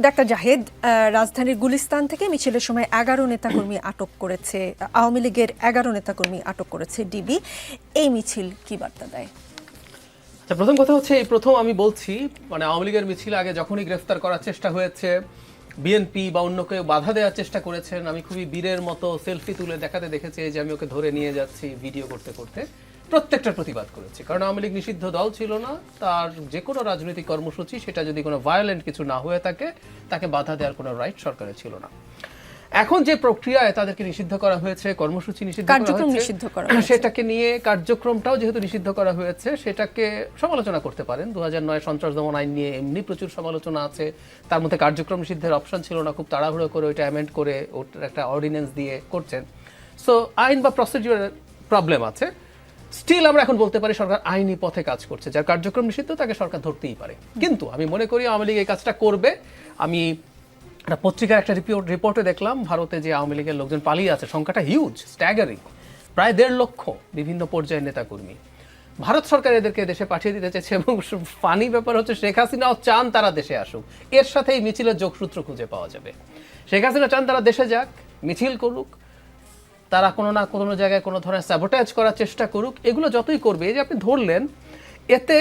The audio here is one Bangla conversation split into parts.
ডাক্তার জাহেদ, রাজধানীর গুলিস্তান থেকে মিছিলের সময় 11 নেতাকর্মী আটক করেছে আওয়ামী লীগের, 11 নেতাকর্মী আটক করেছে ডিবি। এই মিছিল কি বার্তা দেয়? আচ্ছা, প্রথম কথা হচ্ছে এই প্রথম আমি বলছি, মানে আওয়ামী লীগের মিছিল আগে যখনই গ্রেফতার করার চেষ্টা হয়েছে, বিএনপি বা অন্য কেউ বাধা দেওয়ার চেষ্টা করেছেন, আমি খুবই বীরের মতো সেলফি তুলে দেখাতে দেখেছি যে আমি ওকে ধরে নিয়ে যাচ্ছি ভিডিও করতে করতে। প্রত্যেকটার প্রতিবাদ করেছি, কারণ আওয়ামী লীগ নিষিদ্ধ দল ছিল না। তার যে কোনো রাজনৈতিক কর্মসূচি, সেটা যদি কোনো ভায়োলেন্ট কিছু না হয়ে থাকে, তাকে বাধা দেওয়ার কোনো রাইট সরকারের ছিল না। এখন যে প্রক্রিয়ায় তাদেরকে নিষিদ্ধ করা হয়েছে, কর্মসূচি নিষিদ্ধ করা হয়েছে, সেটাকে নিয়ে কার্যক্রমটাও যেহেতু নিষিদ্ধ করা হয়েছে, সেটাকে সমালোচনা করতে পারেন। 2009 সন্ত্রাস দমন আইন নিয়ে এমনি প্রচুর সমালোচনা আছে। তার মধ্যে কার্যক্রম নিষিদ্ধের অপশন ছিল না, খুব তাড়াহুড়ো করে ওইটা অ্যামেন্ড করে ওটার একটা অর্ডিন্যান্স দিয়ে করছেন। সো আইন বা প্রসিডিউরের প্রবলেম আছে। স্টিল আমরা এখন বলতে পারি সরকার আইনি পথে কাজ করছে। যার কার্যক্রম নিষিদ্ধ তাকে সরকার ধরতেই পারে। কিন্তু আমি মনে করি আওয়ামী লীগ এই কাজটা করবে। আমি একটা পত্রিকার একটা রিপোর্টে দেখলাম, ভারতে যে আওয়ামী লীগের লোকজন পালিয়ে আছে, সংখ্যাটা হিউজ, স্ট্যাগারিং, প্রায় 1.5 লক্ষ বিভিন্ন পর্যায়ের নেতাকর্মী। ভারত সরকার এদেরকে দেশে পাঠিয়ে দিতে চাইছে, এবং ফানি ব্যাপার হচ্ছে শেখ হাসিনাও চান তারা দেশে আসুক। এর সাথে এই মিছিলের যোগসূত্র খুঁজে পাওয়া যাবে। শেখ হাসিনা চান তারা দেশে যাক, মিছিল করুক, তারা কোনো না কোনো জায়গায় কোনো ধরনের স্যাবোটাজ করার চেষ্টা করুক। এগুলো যতই করবে, এই যে আপনি ধরলেন, এতে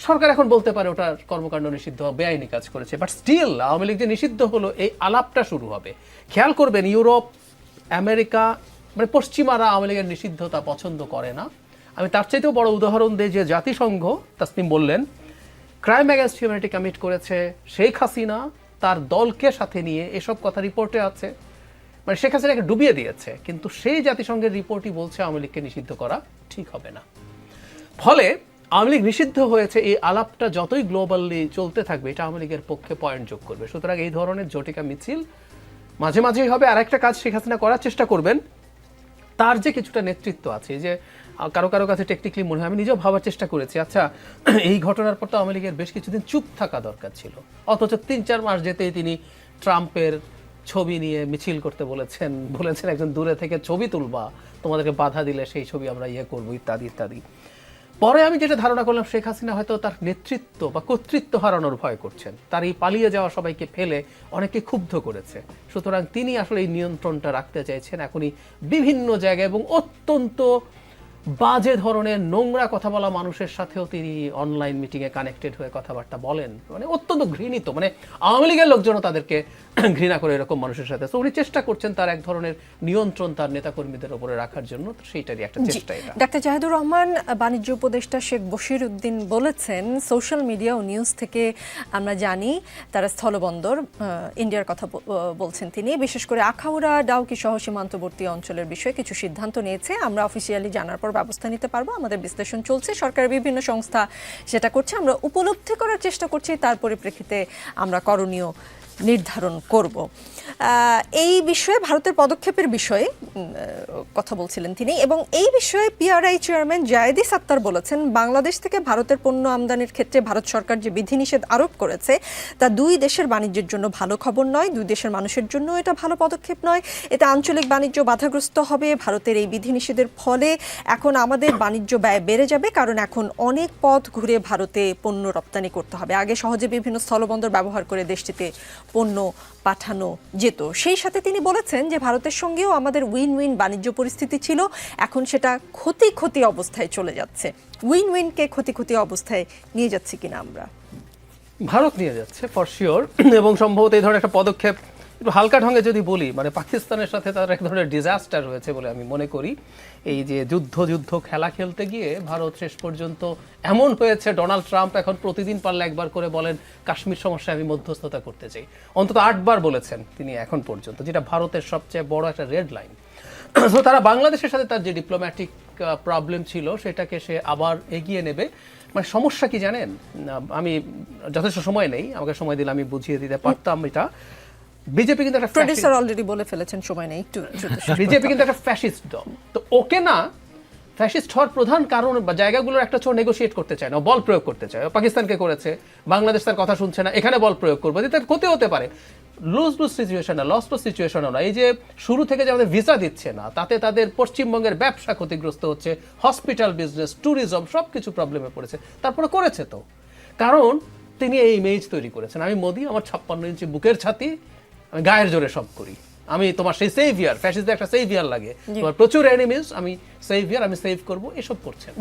সরকার এখন বলতে পারে ওটার কর্মকাণ্ড নিষিদ্ধ, বেআইনি কাজ করেছে। বাট স্টিল আওয়ামী লীগ যে নিষিদ্ধ হলো, এই আলাপটা শুরু হবে। খেয়াল করবেন, ইউরোপ, আমেরিকা, মানে পশ্চিমারা আওয়ামী লীগের নিষিদ্ধতা পছন্দ করে না। আমি তার চাইতেও বড় উদাহরণ দিই, যে জাতিসংঘ, তাসনিম বললেন, ক্রাইম অ্যাগেন্স্ট হিউম্যানিটি কমিট করেছে শেখ হাসিনা তার দলকে সাথে নিয়ে, এসব কথা রিপোর্টে আছে। মানে শেখ হাসিনাকে ডুবিয়ে দিয়েছে, কিন্তু সেই জাতিসংঘের রিপোর্টই বলছে আওয়ামী লীগকে নিষিদ্ধ করা ঠিক হবে না। ফলে আওয়ামী লীগ নিষিদ্ধ হয়েছে, এই আলাপটা যতই গ্লোবালি চলতে থাকবে, এটা আওয়ামী লীগের পক্ষে পয়েন্ট যোগ করবে। সুতরাং এই ধরনের জটিকা মিছিল মাঝে মাঝেই হবে। আর একটা কাজ শেখ হাসিনা করার চেষ্টা করবেন, তার যে কিছুটা নেতৃত্ব আছে, যে কারো কারো কাছে টেকনিক্যালি মনে হয়, আমি নিজেও ভাবার চেষ্টা করেছি, আচ্ছা এই ঘটনার পর তো আওয়ামী লীগের বেশ কিছুদিন চুপ থাকা দরকার ছিল, অথচ 3-4 মাস যেতেই তিনি ট্রাম্পের ছবি নিয়ে মিছিল করতে বলেছেন একজন দূরে থেকে ছবি তুলবা, তোমাদেরকে বাধা দিলে সেই ছবি আমরা করবো, ইত্যাদি ইত্যাদি। পরে আমি যেটা ধারণা করলাম, শেখ হাসিনা হয়তো তার নেতৃত্ব বা কর্তৃত্ব হারানোর ভয় করছেন। তার এই পালিয়ে যাওয়া সবাইকে ফেলে অনেকে ক্ষুব্ধ করেছে। সুতরাং তিনি আসলে এই নিয়ন্ত্রণটা রাখতে চাইছেন এখনই বিভিন্ন জায়গায়, এবং অত্যন্ত বাজে ধরনের নোংরা কথা বলা মানুষের সাথেও তিনি অনলাইন মিটিংয়ে কানেক্টেড হয়ে কথাবার্তা বলেন। মানে অত্যন্ত ঘৃণিত, মানে আওয়ামী লীগের লোকজনও তাদেরকে ঘৃণা করে এরকম মানুষের সাথে। তো উনি চেষ্টা করছেন তার এক ধরনের নিয়ন্ত্রণ তার নেতাকর্মীদের উপরে রাখার জন্য। সেইটারই একটা চেষ্টা এটা। ডাক্তার জাহিদুর রহমান, বাণিজ্য উপদেষ্টা শেখ বশির উদ্দিন বলেছেন, সোশ্যাল মিডিয়া ও নিউজ থেকে আমরা জানি তারা স্থলবন্দর ইন্ডিয়ার কথা বলছেন তিনি, বিশেষ করে আখাউড়া, ডাউকি সহ সীমান্তবর্তী অঞ্চলের বিষয়ে কিছু সিদ্ধান্ত নিয়েছে। আমরা অফিসিয়ালি জানার পর ব্যবস্থা নিতে পারবো। আমাদের বিশ্লেষণ চলছে, সরকারের বিভিন্ন সংস্থা সেটা করছে, আমরা উপলব্ধি করার চেষ্টা করছি, তার পরিপ্রেক্ষিতে আমরা করণীয় নির্ধারণ করব। এই বিষয়ে ভারতের পদক্ষেপের বিষয়ে কথা বলছিলেন তিনি, এবং এই বিষয়ে পিআরআই চেয়ারম্যান জায়েদি সাত্তার বলেছেন, বাংলাদেশ থেকে ভারতের পণ্য আমদানির ক্ষেত্রে ভারত সরকার যে বিধিনিষেধ আরোপ করেছে, তা দুই দেশের বাণিজ্যের জন্য ভালো খবর নয়, দুই দেশের মানুষের জন্য এটা ভালো পদক্ষেপ নয়। এতে আঞ্চলিক বাণিজ্য বাধাগ্রস্ত হবে। ভারতের এই বিধিনিষেধের ফলে এখন আমাদের বাণিজ্য ব্যয় বেড়ে যাবে, কারণ এখন অনেক পথ ঘুরে ভারতে পণ্য রপ্তানি করতে হবে। আগে সহজে বিভিন্ন স্থলবন্দর ব্যবহার করে দেশটিতে পণ্য পাঠানো যেত। সেই সাথে তিনি বলেছেন যে ভারতের সঙ্গেও আমাদের উইন উইন বাণিজ্য পরিস্থিতি ছিল, এখন সেটা ক্ষতি অবস্থায় চলে যাচ্ছে। উইন উইনকে ক্ষতি অবস্থায় নিয়ে যাচ্ছে কিনা আমরা? ভারত নিয়ে যাচ্ছে ফর শিওর, এবং সম্ভবত এই ধরনের একটা পদক্ষেপ একটু হালকা ঢঙ্গে যদি বলি, মানে পাকিস্তানের সাথে তার এক ধরনের ডিজাস্টার হয়েছে বলে আমি মনে করি। এই যে যুদ্ধ খেলা খেলতে গিয়ে ভারত শেষ পর্যন্ত এমন হয়েছে, ডোনাল্ড ট্রাম্প এখন প্রতিদিন পারলে একবার করে বলেন কাশ্মীর সমস্যায় আমি মধ্যস্থতা করতে চাই। অন্তত 8 বার বলেছেন তিনি এখন পর্যন্ত, যেটা ভারতের সবচেয়ে বড় একটা রেড লাইন। তো তারা বাংলাদেশের সাথে তার যে ডিপ্লোম্যাটিক প্রবলেম ছিল, সেটাকে সে আবার এগিয়ে নেবে। মানে সমস্যা কি জানেন, আমি যথেষ্ট সময় নেই, আমাকে সময় দিলে আমি বুঝিয়ে দিতে পারতাম। এটা বিজেপি কিন্তু একটা প্রোডিউসার অলরেডি বলে ফেলেছেন, সময় নেই, একটু বিজেপি কিন্তু একটা ফ্যাসিস্ট দল। তো ওকে না ফ্যাসিস্ট হওয়ার প্রধান কারণ বা জায়গাগুলোর একটা ছোট নেগোশিয়েট করতে চায় না, বল প্রয়োগ করতে চায়। পাকিস্তানকে করেছে, বাংলাদেশ তার কথা শুনছে না, এখানে বল প্রয়োগ করবে, তার ক্ষতি হতে পারে। লুজ সিচুয়েশন না, লস সিচুয়েশনও না। এই যে শুরু থেকে যে আমাদের ভিসা দিচ্ছে না, তাতে তাদের পশ্চিমবঙ্গের ব্যবসা ক্ষতিগ্রস্ত হচ্ছে, হসপিটাল বিজনেস, ট্যুরিজম সব কিছু প্রবলেমে পড়েছে। তারপরে করেছে তো, কারণ তিনি এই ইমেজ তৈরি করেছেন, আমি মোদি, আমার 56 ইঞ্চি বুকের ছাতি, আমি গায়ের জোরে সব করি, আমি তোমার সেই সেভিয়ার, ফ্যাসিস্টদের একটা সেভিয়ার লাগে, তোমার প্রচুর এনিমিজ, আমি সেভিয়ার, আমি সেভ করব, এসব করছেন।